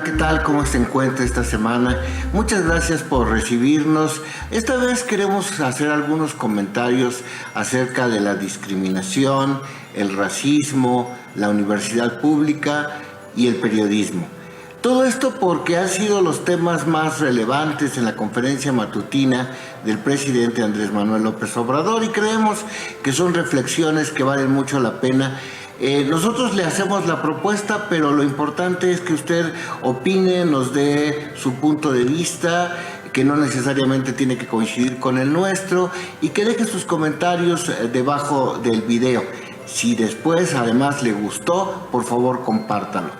¿qué tal? ¿Cómo se encuentra esta semana? Muchas gracias por recibirnos. Esta vez queremos hacer algunos comentarios acerca de la discriminación, el racismo, la universidad pública y el periodismo. Todo esto porque han sido los temas más relevantes en la conferencia matutina del presidente Andrés Manuel López Obrador, y creemos que son reflexiones que valen mucho la pena. Nosotros le hacemos la propuesta, pero lo importante es que usted opine, nos dé su punto de vista, que no necesariamente tiene que coincidir con el nuestro, y que deje sus comentarios debajo del video. Si después además le gustó, por favor compártalo.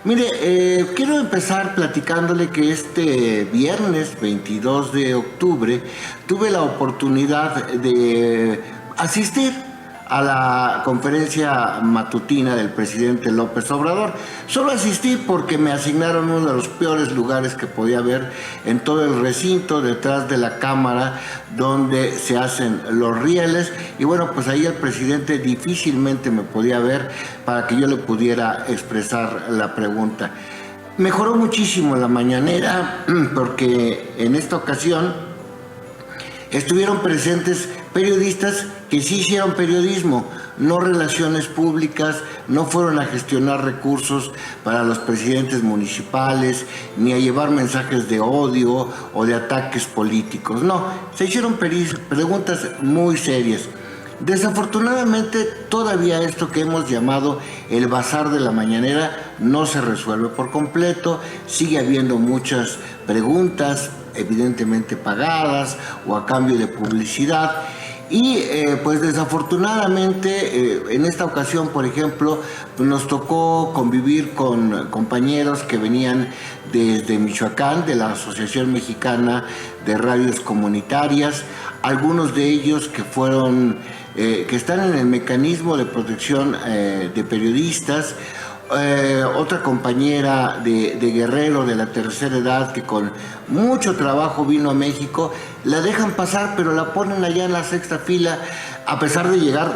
Mire, quiero empezar platicándole que este viernes 22 de octubre tuve la oportunidad de asistir a la conferencia matutina del presidente López Obrador. Solo asistí porque me asignaron uno de los peores lugares que podía haber en todo el recinto, detrás de la cámara donde se hacen los rieles, y bueno, pues ahí el presidente difícilmente me podía ver para que yo le pudiera expresar la pregunta. Mejoró muchísimo la mañanera porque en esta ocasión estuvieron presentes periodistas que sí hicieron periodismo, no relaciones públicas, no fueron a gestionar recursos para los presidentes municipales, ni a llevar mensajes de odio o de ataques políticos. No, se hicieron preguntas muy serias. Desafortunadamente, todavía esto que hemos llamado el bazar de la mañanera no se resuelve por completo. Sigue habiendo muchas preguntas, evidentemente pagadas o a cambio de publicidad. Y pues desafortunadamente en esta ocasión, por ejemplo, nos tocó convivir con compañeros que venían desde Michoacán, de la Asociación Mexicana de Radios Comunitarias, algunos de ellos que fueron, que están en el mecanismo de protección de periodistas. Otra compañera de Guerrero, de la tercera edad, que con mucho trabajo vino a México. La dejan pasar, pero la ponen allá en la sexta fila, a pesar de llegar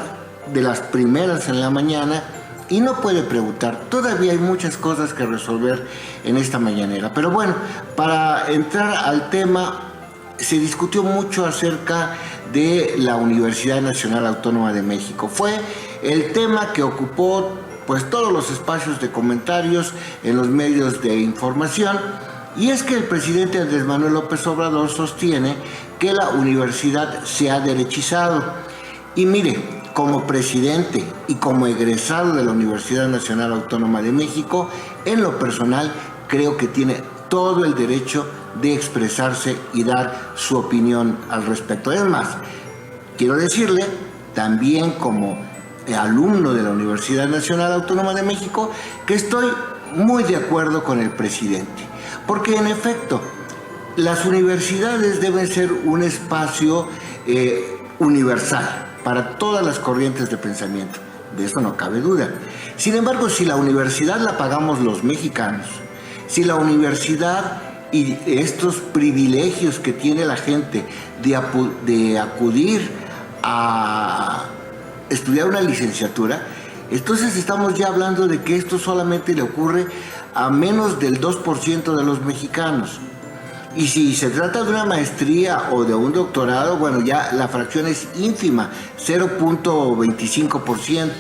de las primeras en la mañana, y no puede preguntar. Todavía hay muchas cosas que resolver en esta mañanera. Pero bueno, para entrar al tema, se discutió mucho acerca de la Universidad Nacional Autónoma de México. Fue el tema que ocupó pues todos los espacios de comentarios en los medios de información, y es que el presidente Andrés Manuel López Obrador sostiene que la universidad se ha derechizado. Y mire, como presidente y como egresado de la Universidad Nacional Autónoma de México, en lo personal creo que tiene todo el derecho de expresarse y dar su opinión al respecto. Es más, quiero decirle, también como alumno de la Universidad Nacional Autónoma de México, que estoy muy de acuerdo con el presidente, porque en efecto las universidades deben ser un espacio universal para todas las corrientes de pensamiento, de eso no cabe duda. Sin embargo, si la universidad la pagamos los mexicanos, si la universidad y estos privilegios que tiene la gente de acudir a estudiar una licenciatura, entonces estamos ya hablando de que esto solamente le ocurre a menos del 2% de los mexicanos. Y si se trata de una maestría o de un doctorado, bueno, ya la fracción es ínfima, 0.25%.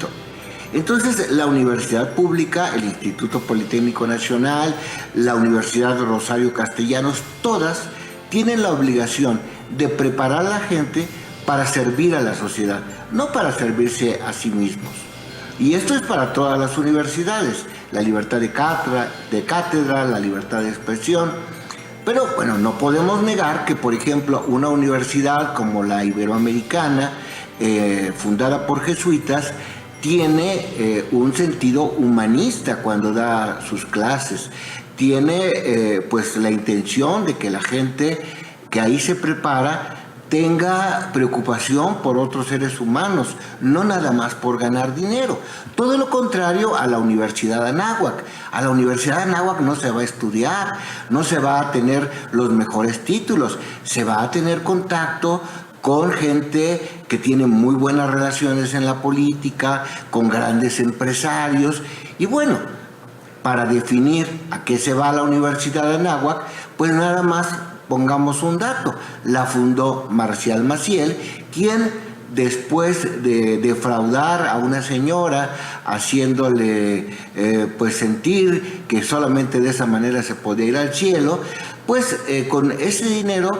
Entonces, la universidad pública, el Instituto Politécnico Nacional, la Universidad Rosario Castellanos, todas tienen la obligación de preparar a la gente para servir a la sociedad, no para servirse a sí mismos. Y esto es para todas las universidades, la libertad de cátedra, la libertad de expresión. Pero bueno, no podemos negar que, por ejemplo, una universidad como la Iberoamericana, fundada por jesuitas, tiene un sentido humanista cuando da sus clases. Tiene pues la intención de que la gente que ahí se prepara tenga preocupación por otros seres humanos, no nada más por ganar dinero. Todo lo contrario a la Universidad Anáhuac. A la Universidad Anáhuac no se va a estudiar, no se va a tener los mejores títulos, se va a tener contacto con gente que tiene muy buenas relaciones en la política, con grandes empresarios. Y bueno, para definir a qué se va la Universidad de Anáhuac, pues nada más pongamos un dato. La fundó Marcial Maciel, quien después de defraudar a una señora, haciéndole pues sentir que solamente de esa manera se podía ir al cielo, pues con ese dinero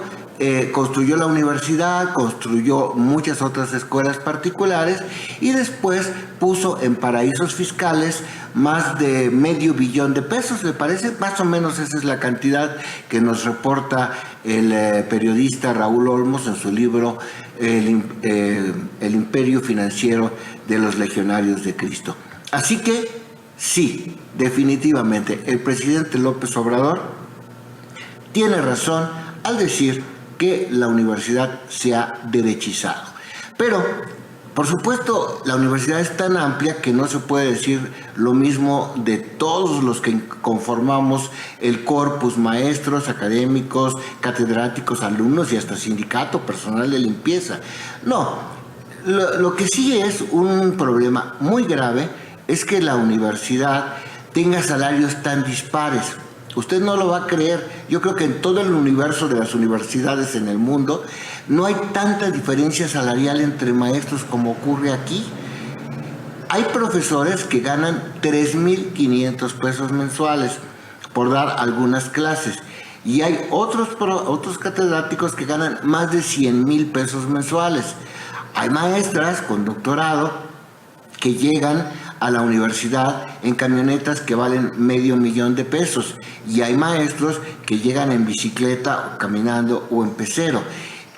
construyó la universidad, construyó muchas otras escuelas particulares y después puso en paraísos fiscales más de $500 millón, me parece, más o menos esa es la cantidad que nos reporta el periodista Raúl Olmos en su libro El imperio financiero de los legionarios de Cristo. Así que sí, definitivamente, el presidente López Obrador tiene razón al decir que la universidad se ha derechizado. Pero, por supuesto, la universidad es tan amplia que no se puede decir lo mismo de todos los que conformamos el corpus: maestros, académicos, catedráticos, alumnos y hasta sindicato, personal de limpieza. No, lo que sí es un problema muy grave es que la universidad tenga salarios tan dispares. Usted no lo va a creer. Yo creo que en todo el universo de las universidades en el mundo no hay tanta diferencia salarial entre maestros como ocurre aquí. Hay profesores que ganan 3,500 pesos mensuales por dar algunas clases. Y hay otros catedráticos que ganan más de 100,000 pesos mensuales. Hay maestras con doctorado que llegan a la universidad en camionetas que valen $500,000 pesos, y hay maestros que llegan en bicicleta o caminando o en pecero,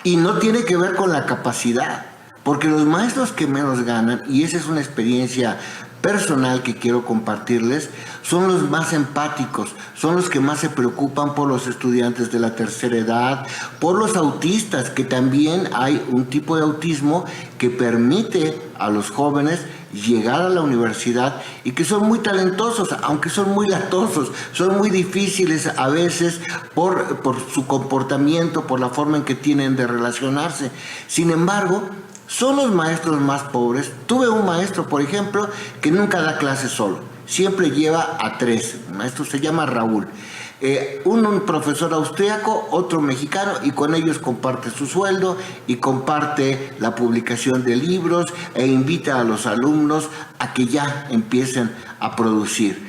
y no tiene que ver con la capacidad, porque los maestros que menos ganan, y esa es una experiencia personal que quiero compartirles, son los más empáticos, son los que más se preocupan por los estudiantes de la tercera edad, por los autistas, que también hay un tipo de autismo que permite a los jóvenes llegar a la universidad y que son muy talentosos, aunque son muy latosos, son muy difíciles a veces por su comportamiento, por la forma en que tienen de relacionarse. Sin embargo, son los maestros más pobres. Tuve un maestro, por ejemplo, que nunca da clases solo, siempre lleva a 3. El maestro se llama Raúl. Un profesor austriaco, otro mexicano, y con ellos comparte su sueldo y comparte la publicación de libros e invita a los alumnos a que ya empiecen a producir.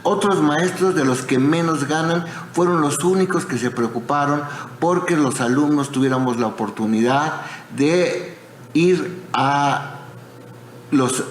Otros maestros, de los que menos ganan, fueron los únicos que se preocuparon porque los alumnos tuviéramos la oportunidad de ir a los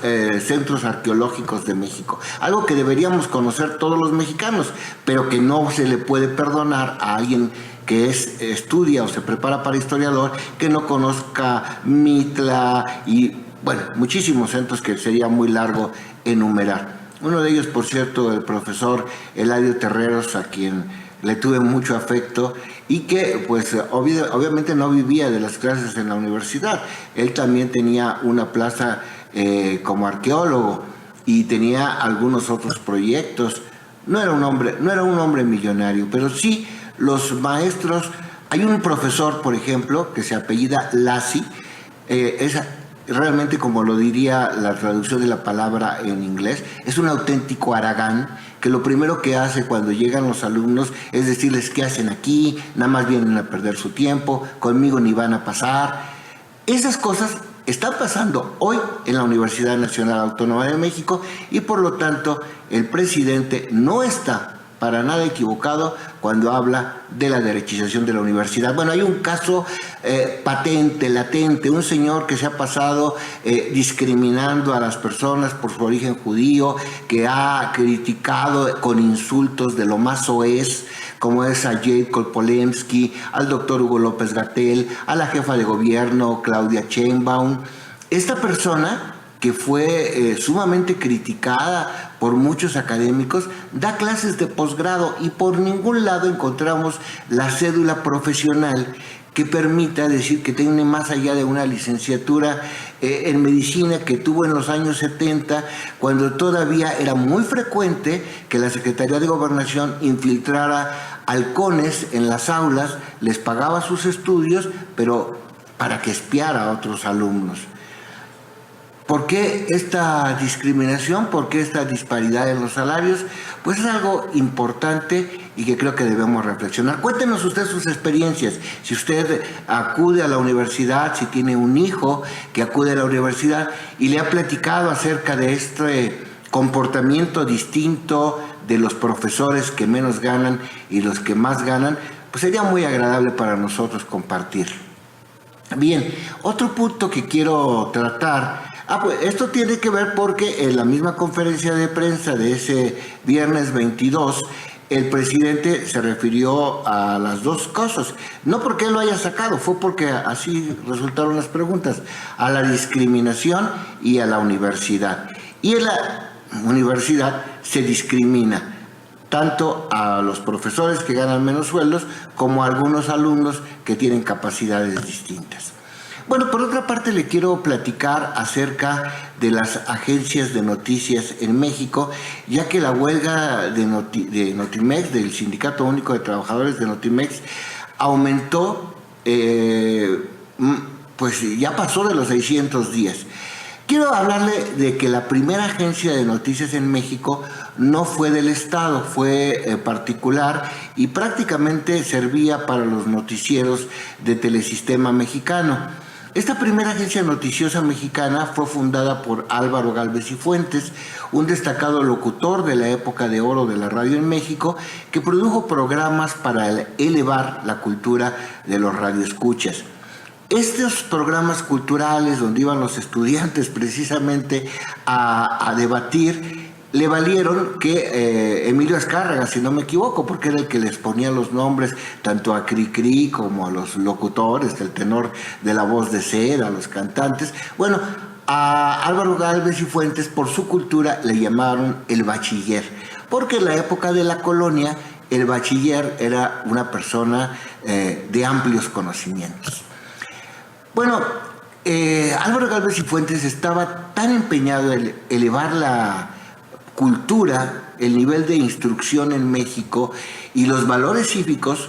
centros arqueológicos de México, algo que deberíamos conocer todos los mexicanos, pero que no se le puede perdonar a alguien que estudia o se prepara para historiador, que no conozca Mitla y, bueno, muchísimos centros que sería muy largo enumerar. Uno de ellos, por cierto, el profesor Eladio Terreros, a quien le tuve mucho afecto y que pues obviamente no vivía de las clases en la universidad. Él también tenía una plaza como arqueólogo y tenía algunos otros proyectos. No era un hombre millonario, pero sí los maestros. Hay un profesor, por ejemplo, que se apellida Lassi, realmente, como lo diría la traducción de la palabra en inglés, es un auténtico haragán, que lo primero que hace cuando llegan los alumnos es decirles qué hacen aquí, nada más vienen a perder su tiempo, conmigo ni van a pasar. Esas cosas están pasando hoy en la Universidad Nacional Autónoma de México y por lo tanto el presidente no está para nada equivocado cuando habla de la derechización de la universidad. Bueno, hay un caso patente, latente, un señor que se ha pasado discriminando a las personas por su origen judío, que ha criticado con insultos de lo más soez, como es a Jacob Polemski, al doctor Hugo López-Gatell, a la jefa de gobierno Claudia Sheinbaum. Esta persona, que fue sumamente criticada por muchos académicos, da clases de posgrado y por ningún lado encontramos la cédula profesional que permita decir que tiene más allá de una licenciatura en medicina que tuvo en los años 70, cuando todavía era muy frecuente que la Secretaría de Gobernación infiltrara halcones en las aulas, les pagaba sus estudios, pero para que espiara a otros alumnos. ¿Por qué esta discriminación? ¿Por qué esta disparidad en los salarios? Pues es algo importante y que creo que debemos reflexionar. Cuéntenos usted sus experiencias. Si usted acude a la universidad, si tiene un hijo que acude a la universidad y le ha platicado acerca de este comportamiento distinto de los profesores que menos ganan y los que más ganan, pues sería muy agradable para nosotros compartir. Bien, otro punto que quiero tratar. Pues esto tiene que ver porque en la misma conferencia de prensa de ese viernes 22, el presidente se refirió a las dos cosas. No porque él lo haya sacado, fue porque así resultaron las preguntas. A la discriminación y a la universidad. Y en la universidad se discrimina tanto a los profesores que ganan menos sueldos como a algunos alumnos que tienen capacidades distintas. Bueno, por otra parte le quiero platicar acerca de las agencias de noticias en México, ya que la huelga de Notimex, del Sindicato Único de Trabajadores de Notimex, aumentó, pues ya pasó de los 600 días. Quiero hablarle de que la primera agencia de noticias en México no fue del Estado, fue particular y prácticamente servía para los noticieros de Telesistema Mexicano. Esta primera agencia noticiosa mexicana fue fundada por Álvaro Gálvez y Fuentes, un destacado locutor de la época de oro de la radio en México, que produjo programas para elevar la cultura de los radioescuchas. Estos programas culturales donde iban los estudiantes precisamente a debatir, le valieron que Emilio Azcárraga, si no me equivoco, porque era el que les ponía los nombres tanto a Cricri como a los locutores, el tenor de la voz de seda, a los cantantes. Bueno, a Álvaro Gálvez y Fuentes por su cultura le llamaron el bachiller, porque en la época de la colonia el bachiller era una persona de amplios conocimientos. Bueno, Álvaro Gálvez y Fuentes estaba tan empeñado en elevar la cultura, el nivel de instrucción en México y los valores cívicos,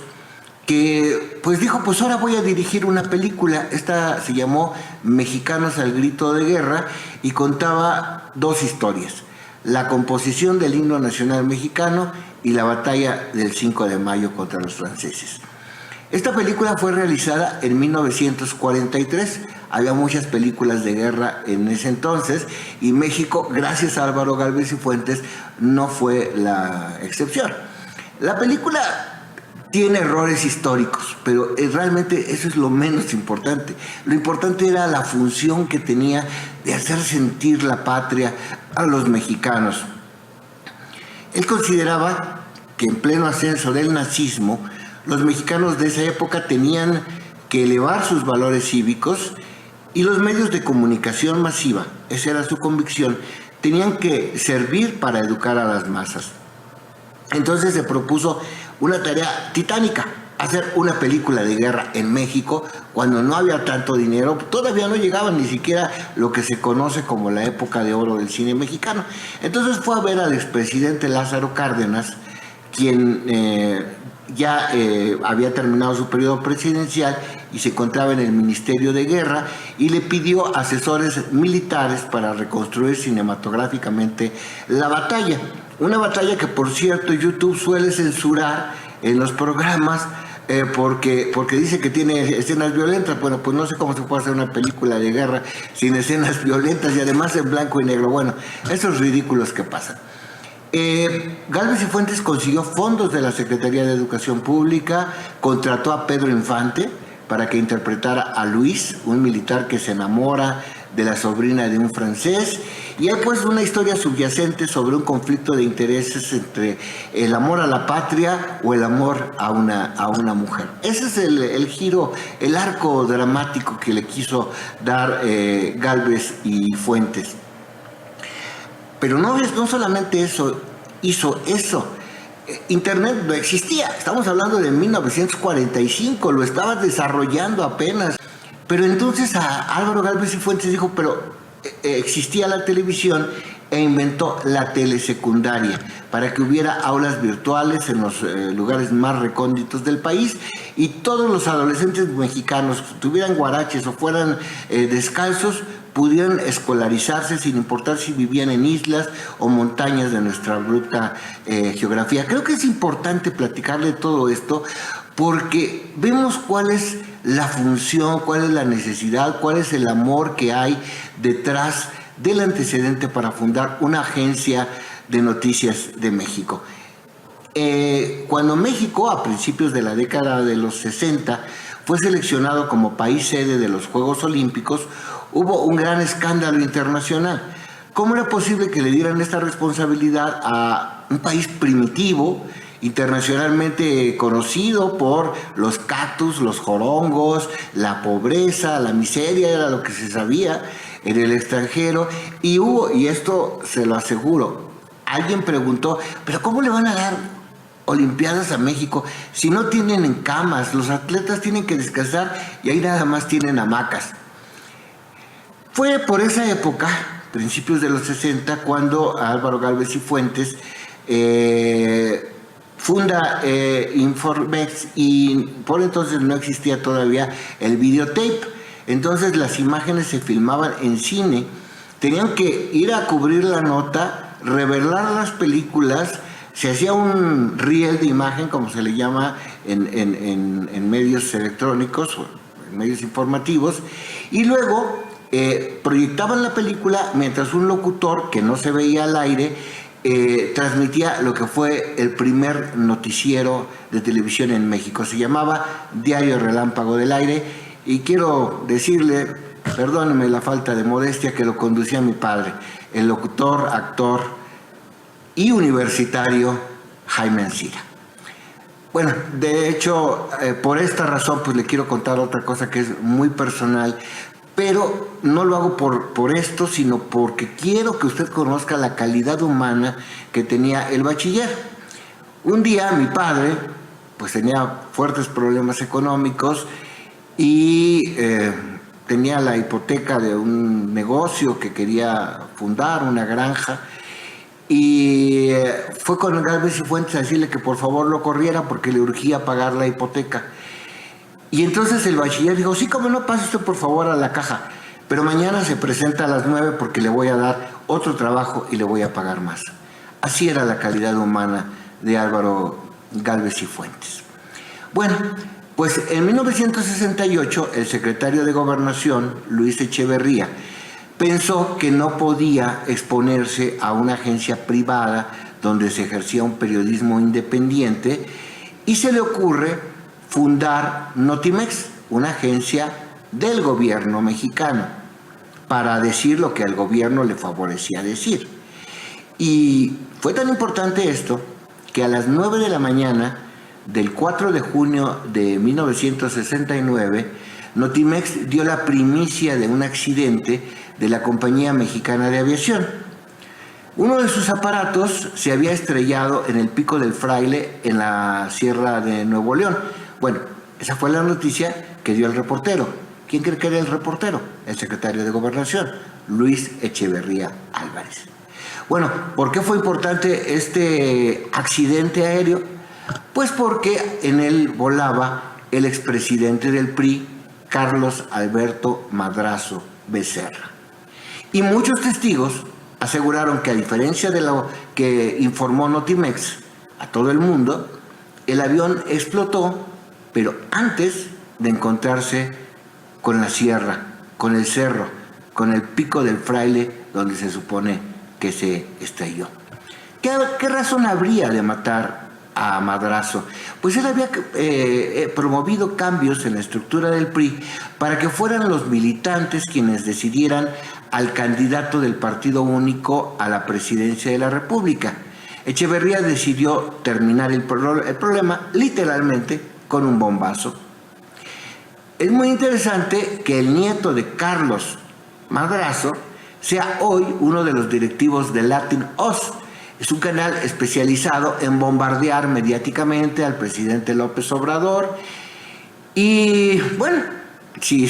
que pues dijo, pues ahora voy a dirigir una película. Esta se llamó Mexicanos al Grito de Guerra y contaba dos historias: la composición del himno nacional mexicano y la batalla del 5 de mayo contra los franceses. Esta película fue realizada en 1943. Había muchas películas de guerra en ese entonces y México, gracias a Álvaro Gálvez y Fuentes, no fue la excepción. La película tiene errores históricos, pero realmente eso es lo menos importante. Lo importante era la función que tenía de hacer sentir la patria a los mexicanos. Él consideraba que en pleno ascenso del nazismo, los mexicanos de esa época tenían que elevar sus valores cívicos y los medios de comunicación masiva, esa era su convicción, tenían que servir para educar a las masas. Entonces se propuso una tarea titánica, hacer una película de guerra en México cuando no había tanto dinero, todavía no llegaba ni siquiera lo que se conoce como la época de oro del cine mexicano. Entonces fue a ver al expresidente Lázaro Cárdenas, quien ya había terminado su periodo presidencial y se encontraba en el Ministerio de Guerra, y le pidió asesores militares para reconstruir cinematográficamente la batalla. Una batalla que, por cierto, YouTube suele censurar en los programas porque dice que tiene escenas violentas. Bueno, pues no sé cómo se puede hacer una película de guerra sin escenas violentas y además en blanco y negro. Bueno, esos ridículos que pasan. Gálvez y Fuentes consiguió fondos de la Secretaría de Educación Pública, contrató a Pedro Infante para que interpretara a Luis, un militar que se enamora de la sobrina de un francés, y hay pues una historia subyacente sobre un conflicto de intereses entre el amor a la patria o el amor a una mujer. Ese es el giro, el arco dramático que le quiso dar Gálvez y Fuentes. Pero no solamente eso, hizo eso. Internet no existía, estamos hablando de 1945, lo estaba desarrollando apenas. Pero entonces a Álvaro Gálvez y Fuentes dijo, pero existía la televisión, e inventó la telesecundaria para que hubiera aulas virtuales en los lugares más recónditos del país y todos los adolescentes mexicanos, tuvieran guaraches o fueran descalzos, pudieran escolarizarse sin importar si vivían en islas o montañas de nuestra bruta geografía. Creo que es importante platicarle todo esto porque vemos cuál es la función, cuál es la necesidad, cuál es el amor que hay detrás del antecedente para fundar una agencia de noticias de México. Cuando México, a principios de la década de los 60, fue seleccionado como país sede de los Juegos Olímpicos, hubo un gran escándalo internacional. ¿Cómo era posible que le dieran esta responsabilidad a un país primitivo, internacionalmente conocido por los cactus, los jorongos, la pobreza, la miseria, era lo que se sabía en el extranjero? Y esto se lo aseguro, alguien preguntó, ¿pero cómo le van a dar Olimpiadas a México si no tienen camas? Los atletas tienen que descansar y ahí nada más tienen hamacas. Fue por esa época, principios de los 60, cuando Álvaro Gálvez y Fuentes funda Informex, y por entonces no existía todavía el videotape. Entonces las imágenes se filmaban en cine, tenían que ir a cubrir la nota, revelar las películas, se hacía un reel de imagen, como se le llama en medios electrónicos, en medios informativos, y luego proyectaban la película mientras un locutor que no se veía al aire transmitía lo que fue el primer noticiero de televisión en México. Se llamaba Diario Relámpago del Aire, y quiero decirle, perdóneme la falta de modestia, que lo conducía mi padre, el locutor, actor y universitario Jaime Ancira. Bueno, de hecho, por esta razón, pues le quiero contar otra cosa que es muy personal, pero no lo hago por esto, sino porque quiero que usted conozca la calidad humana que tenía el bachiller. Un día mi padre, pues tenía fuertes problemas económicos y tenía la hipoteca de un negocio que quería fundar, una granja, y fue con Gálvez y Fuentes a decirle que por favor lo corriera porque le urgía pagar la hipoteca. Y entonces el bachiller dijo, sí, cómo no, pase usted por favor a la caja, pero mañana se presenta a las 9 porque le voy a dar otro trabajo y le voy a pagar más. Así era la calidad humana de Álvaro Gálvez y Fuentes. Bueno, pues en 1968 el secretario de Gobernación, Luis Echeverría, pensó que no podía exponerse a una agencia privada donde se ejercía un periodismo independiente, y se le ocurre fundar Notimex, una agencia del gobierno mexicano, para decir lo que al gobierno le favorecía decir. Y fue tan importante esto que a las 9 de la mañana del 4 de junio de 1969, Notimex dio la primicia de un accidente de la Compañía Mexicana de Aviación. Uno de sus aparatos se había estrellado en el Pico del Fraile, en la Sierra de Nuevo León. Bueno, esa fue la noticia que dio el reportero. ¿Quién cree que era el reportero? El secretario de Gobernación, Luis Echeverría Álvarez. Bueno, ¿por qué fue importante este accidente aéreo? Pues porque en él volaba el expresidente del PRI, Carlos Alberto Madrazo Becerra. Y muchos testigos aseguraron que, a diferencia de lo que informó Notimex a todo el mundo, el avión explotó, pero antes de encontrarse con la sierra, con el cerro, con el Pico del Fraile, donde se supone que se estrelló. ¿Qué razón habría de matar a Madrazo? Pues él había promovido cambios en la estructura del PRI para que fueran los militantes quienes decidieran al candidato del Partido Único a la presidencia de la República. Echeverría decidió terminar el problema literalmente con un bombazo. Es muy interesante que el nieto de Carlos Madrazo sea hoy uno de los directivos de Latin Oz. Es un canal especializado en bombardear mediáticamente al presidente López Obrador. Y bueno, si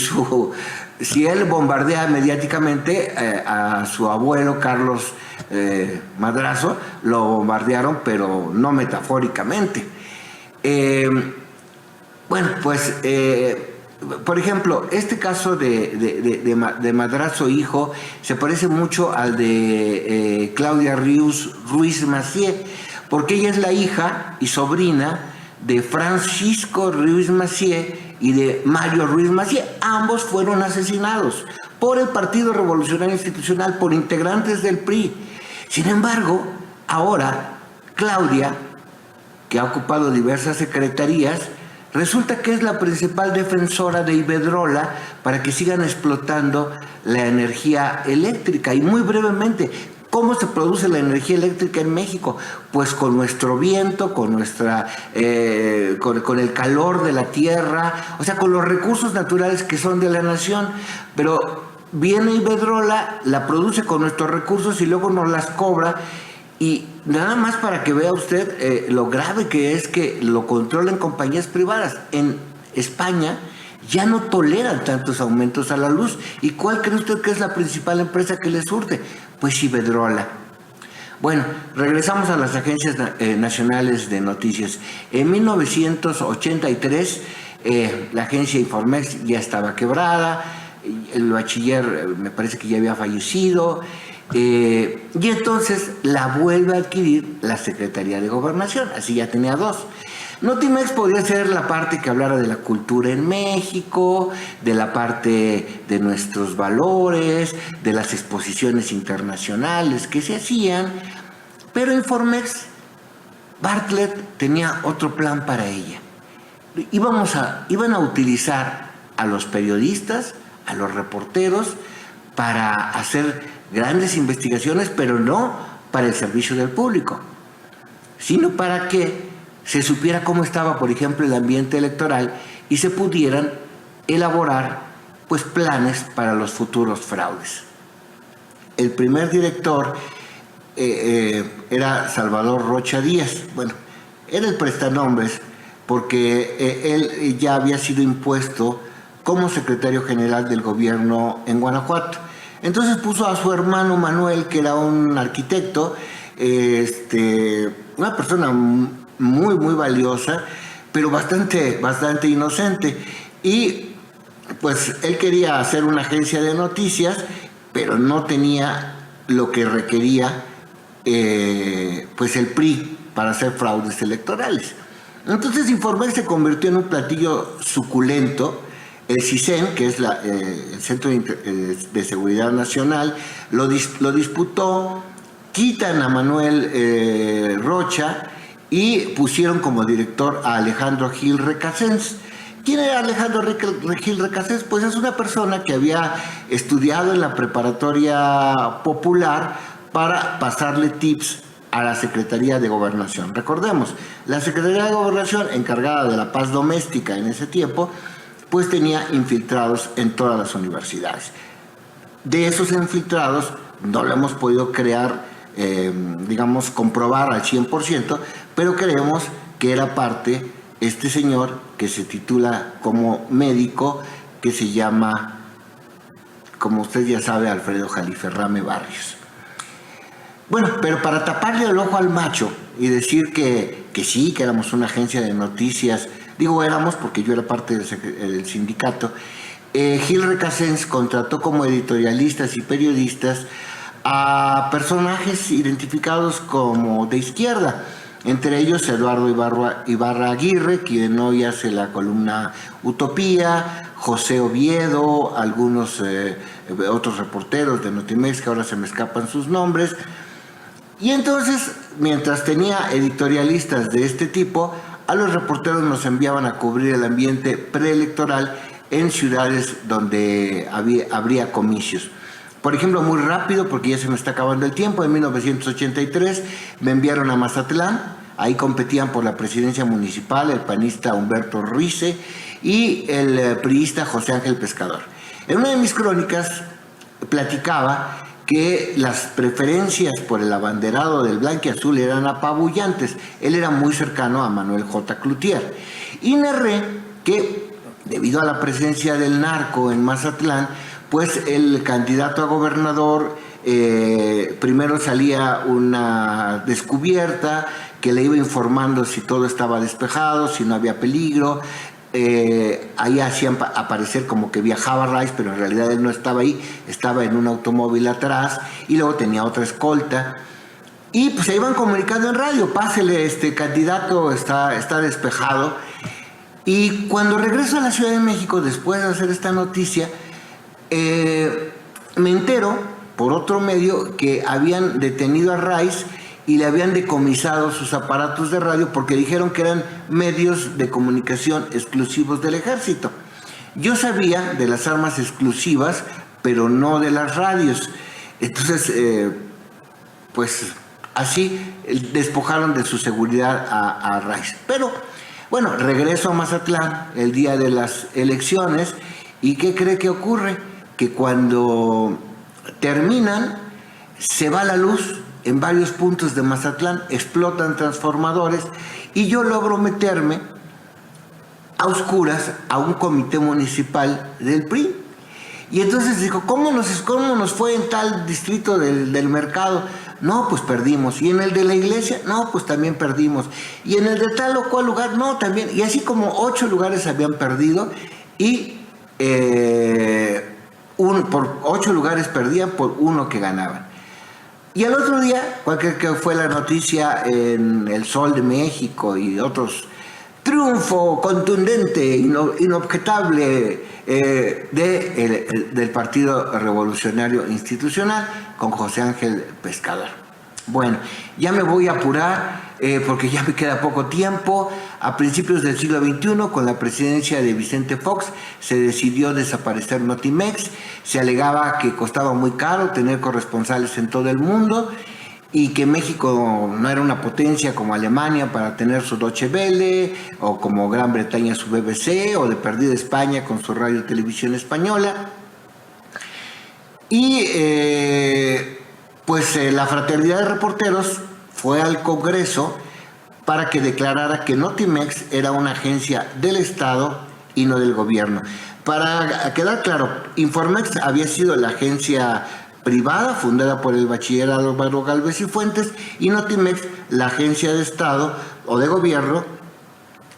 él bombardea mediáticamente a su abuelo Carlos Madrazo, lo bombardearon, pero no metafóricamente. Bueno, pues Por ejemplo, este caso de Madrazo Hijo se parece mucho al de Claudia Ruiz Massieu, porque ella es la hija y sobrina de Francisco Ruiz Massieu y de Mario Ruiz Massieu. Ambos fueron asesinados por el Partido Revolucionario Institucional, por integrantes del PRI. Sin embargo, ahora Claudia, que ha ocupado diversas secretarías, resulta que es la principal defensora de Iberdrola para que sigan explotando la energía eléctrica. Y muy brevemente, ¿cómo se produce la energía eléctrica en México? Pues con nuestro viento, con el calor de la tierra, o sea, con los recursos naturales que son de la nación. Pero viene Iberdrola, la produce con nuestros recursos y luego nos las cobra. Y nada más para que vea usted lo grave que es que lo controlen compañías privadas. En España ya no toleran tantos aumentos a la luz. ¿Y cuál cree usted que es la principal empresa que les surte? Pues Iberdrola. Bueno, regresamos a las agencias nacionales de noticias. En 1983 la agencia Informex ya estaba quebrada, el bachiller me parece que ya había fallecido. Y entonces la vuelve a adquirir la Secretaría de Gobernación, así ya tenía dos. Notimex podría ser la parte que hablara de la cultura en México, de la parte de nuestros valores, de las exposiciones internacionales que se hacían, pero Informex, Bartlett tenía otro plan para ella. Iban a utilizar a los periodistas, a los reporteros, para hacer grandes investigaciones, pero no para el servicio del público, sino para que se supiera cómo estaba, por ejemplo, el ambiente electoral y se pudieran elaborar pues planes para los futuros fraudes. El primer director era Salvador Rocha Díaz. Bueno, era el prestanombres porque él ya había sido impuesto como secretario general del gobierno en Guanajuato. Entonces puso a su hermano Manuel, que era un arquitecto, una persona muy, muy valiosa, pero bastante inocente. Y pues él quería hacer una agencia de noticias, pero no tenía lo que requería pues el PRI para hacer fraudes electorales. Entonces Informex se convirtió en un platillo suculento. El CISEN, que es el Centro de Seguridad Nacional, lo disputó, quitan a Manuel Rocha y pusieron como director a Alejandro Gil Recasens. ¿Quién era Alejandro Gil Recasens? Pues es una persona que había estudiado en la preparatoria popular para pasarle tips a la Secretaría de Gobernación. Recordemos, la Secretaría de Gobernación, encargada de la paz doméstica en ese tiempo, pues tenía infiltrados en todas las universidades. De esos infiltrados no lo hemos podido comprobar al 100%, pero creemos que era parte este señor que se titula como médico, que se llama, como usted ya sabe, Alfredo Jaliferrame Barrios. Bueno, pero para taparle el ojo al macho y decir que sí, que éramos una agencia de noticias, digo éramos porque yo era parte del sindicato, Gil Recasens contrató como editorialistas y periodistas a personajes identificados como de izquierda, entre ellos Eduardo Ibarra Aguirre, quien hoy hace la columna Utopía, José Oviedo, algunos otros reporteros de Notimex que ahora se me escapan sus nombres. Y entonces, mientras tenía editorialistas de este tipo, a los reporteros nos enviaban a cubrir el ambiente preelectoral en ciudades donde habría comicios. Por ejemplo, muy rápido, porque ya se me está acabando el tiempo, en 1983 me enviaron a Mazatlán. Ahí competían por la presidencia municipal el panista Humberto Ruize y el priista José Ángel Pescador. En una de mis crónicas platicaba que las preferencias por el abanderado del blanquiazul eran apabullantes. Él era muy cercano a Manuel J. Cloutier. Y narré que, debido a la presencia del narco en Mazatlán, pues el candidato a gobernador, primero salía una descubierta que le iba informando si todo estaba despejado, si no había peligro. ahí hacían aparecer como que viajaba Rice, pero en realidad él no estaba ahí, estaba en un automóvil atrás y luego tenía otra escolta. Y pues se iban comunicando en radio, pásele, candidato está despejado. Y cuando regreso a la Ciudad de México, después de hacer esta noticia, me entero por otro medio que habían detenido a Rice y le habían decomisado sus aparatos de radio porque dijeron que eran medios de comunicación exclusivos del ejército. Yo sabía de las armas exclusivas, pero no de las radios. Entonces, pues así despojaron de su seguridad a Rice. Pero bueno, regreso a Mazatlán el día de las elecciones y ¿qué cree que ocurre? Que cuando terminan se va la luz en varios puntos de Mazatlán, explotan transformadores y yo logro meterme a oscuras a un comité municipal del PRI. Y entonces dijo, ¿cómo nos fue en tal distrito del mercado? No, pues perdimos. ¿Y en el de la iglesia? No, pues también perdimos. ¿Y en el de tal o cual lugar? No, también. Y así como 8 lugares habían perdido y por 8 lugares perdían por 1 que ganaban. Y al otro día, cualquier que fue la noticia en El Sol de México y otros, triunfo contundente, inobjetable del Partido Revolucionario Institucional con José Ángel Pescador. Bueno, ya me voy a apurar porque ya me queda poco tiempo. A principios del siglo XXI, con la presidencia de Vicente Fox, se decidió desaparecer Notimex. Se alegaba que costaba muy caro tener corresponsales en todo el mundo y que México no era una potencia como Alemania para tener su Deutsche Welle, o como Gran Bretaña su BBC, o de perdida España con su radio y televisión española. Y la Fraternidad de Reporteros fue al Congreso para que declarara que Notimex era una agencia del Estado y no del gobierno. Para quedar claro, Informex había sido la agencia privada fundada por el bachiller Álvaro Gálvez y Fuentes, y Notimex la agencia de Estado o de gobierno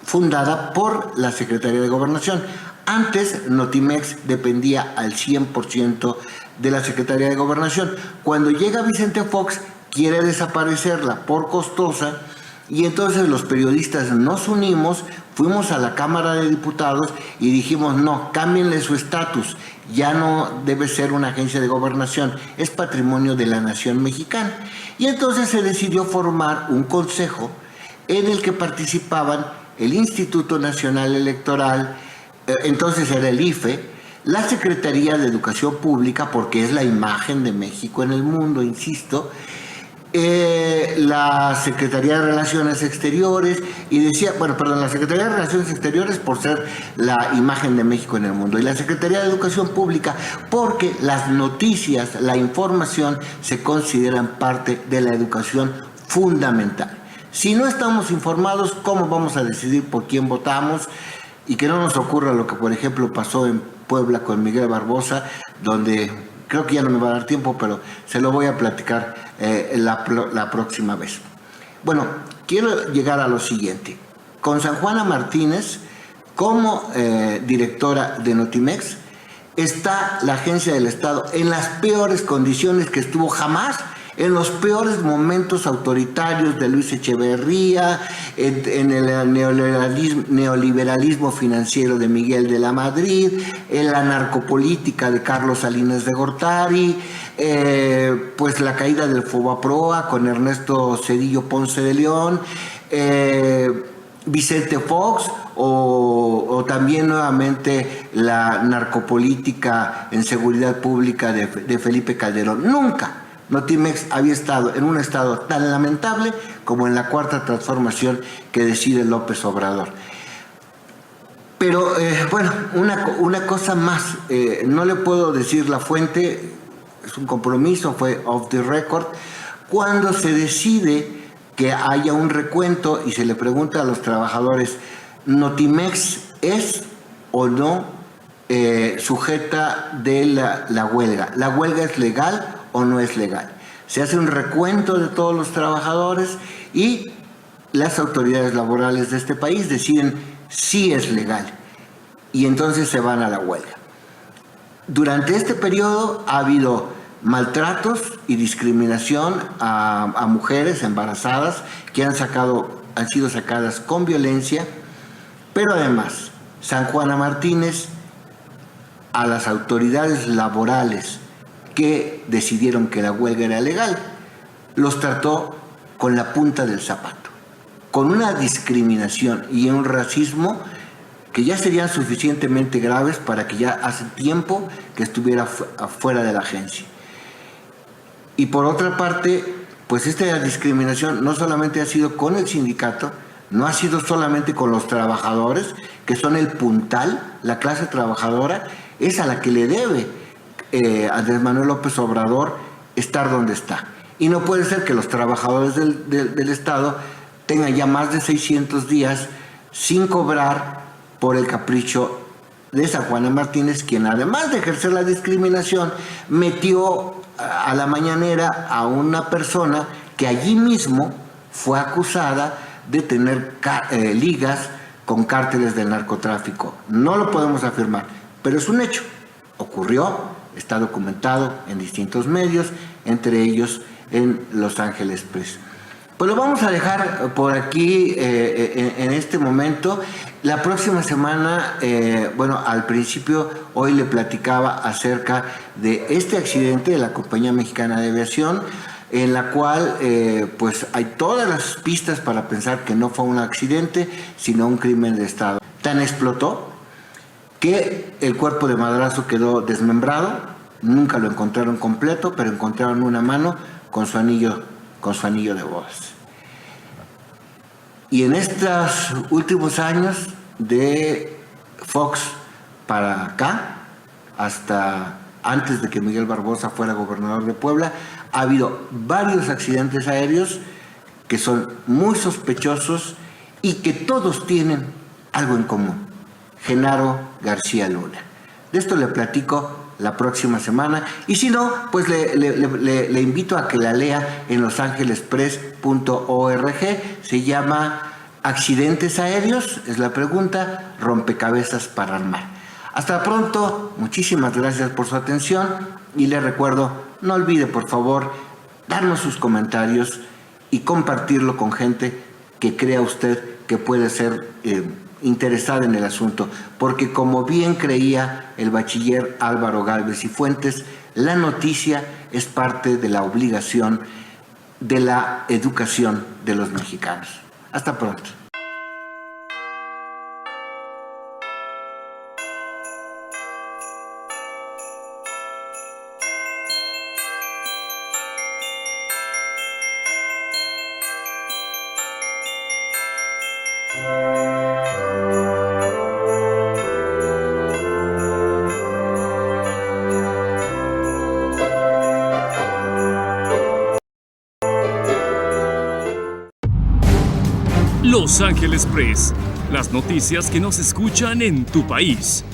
fundada por la Secretaría de Gobernación. Antes Notimex dependía al 100% de la Secretaría de Gobernación. Cuando llega Vicente Fox quiere desaparecerla por costosa, y entonces los periodistas nos unimos, fuimos a la Cámara de Diputados y dijimos, no, cámbienle su estatus, ya no debe ser una agencia de gobernación, es patrimonio de la nación mexicana. Y entonces se decidió formar un consejo en el que participaban el Instituto Nacional Electoral, entonces era el IFE, la Secretaría de Educación Pública, porque es la imagen de México en el mundo, insisto, la Secretaría de Relaciones Exteriores, la Secretaría de Relaciones Exteriores por ser la imagen de México en el mundo, y la Secretaría de Educación Pública porque las noticias, la información se consideran parte de la educación fundamental. Si no estamos informados, ¿cómo vamos a decidir por quién votamos? Y que no nos ocurra lo que, por ejemplo, pasó en Puebla con Miguel Barbosa, donde creo que ya no me va a dar tiempo, pero se lo voy a platicar la próxima vez. Bueno, quiero llegar a lo siguiente. Con San Juana Martínez como directora de Notimex, está la agencia del Estado en las peores condiciones que estuvo jamás, en los peores momentos autoritarios de Luis Echeverría, en el neoliberalismo financiero de Miguel de la Madrid, en la narcopolítica de Carlos Salinas de Gortari, la caída del Fobaproa con Ernesto Zedillo Ponce de León, Vicente Fox, o también nuevamente la narcopolítica en seguridad pública de Felipe Calderón. Nunca Notimex había estado en un estado tan lamentable como en la cuarta transformación que decide López Obrador. Pero una cosa más, no le puedo decir la fuente, es un compromiso, fue off the record. Cuando se decide que haya un recuento y se le pregunta a los trabajadores, ¿Notimex es o no sujeta de la huelga? ¿La huelga es legal o no es legal? Se hace un recuento de todos los trabajadores y las autoridades laborales de este país deciden si es legal. y entonces se van a la huelga. Durante este periodo ha habido maltratos y discriminación a mujeres embarazadas que han sido sacadas con violencia, pero además San Juana Martínez, a las autoridades laborales que decidieron que la huelga era legal, los trató con la punta del zapato, con una discriminación y un racismo que ya serían suficientemente graves para que ya hace tiempo que estuviera fuera de la agencia. Y por otra parte, pues esta discriminación no solamente ha sido con el sindicato, no ha sido solamente con los trabajadores, que son el puntal, la clase trabajadora, es a la que le debe Andrés Manuel López Obrador estar donde está. Y no puede ser que los trabajadores del Estado tengan ya más de 600 días sin cobrar por el capricho de San Juana Martínez, quien además de ejercer la discriminación, metió a la mañanera a una persona que allí mismo fue acusada de tener ligas con cárteles del narcotráfico. No lo podemos afirmar, pero es un hecho. Ocurrió, está documentado en distintos medios, entre ellos en Los Ángeles Press. Pues lo vamos a dejar por aquí en este momento. La próxima semana, al principio hoy le platicaba acerca de este accidente de la Compañía Mexicana de Aviación, en la cual pues hay todas las pistas para pensar que no fue un accidente, sino un crimen de Estado. Tan explotó que el cuerpo de Madrazo quedó desmembrado, nunca lo encontraron completo, pero encontraron una mano con su anillo de bodas. Y en estos últimos años, de Fox para acá, hasta antes de que Miguel Barbosa fuera gobernador de Puebla, ha habido varios accidentes aéreos que son muy sospechosos y que todos tienen algo en común: Genaro García Luna. De esto le platico la próxima semana, y si no, pues le invito a que la lea en losangelespress.org. Se llama Accidentes Aéreos, es la pregunta, rompecabezas para armar. Hasta pronto, muchísimas gracias por su atención, y le recuerdo, no olvide por favor darnos sus comentarios y compartirlo con gente que crea usted que puede ser interesada en el asunto, porque como bien creía el bachiller Álvaro Gálvez y Fuentes, la noticia es parte de la obligación de la educación de los mexicanos. Hasta pronto. Los Ángeles Press, las noticias que no se escuchan en tu país.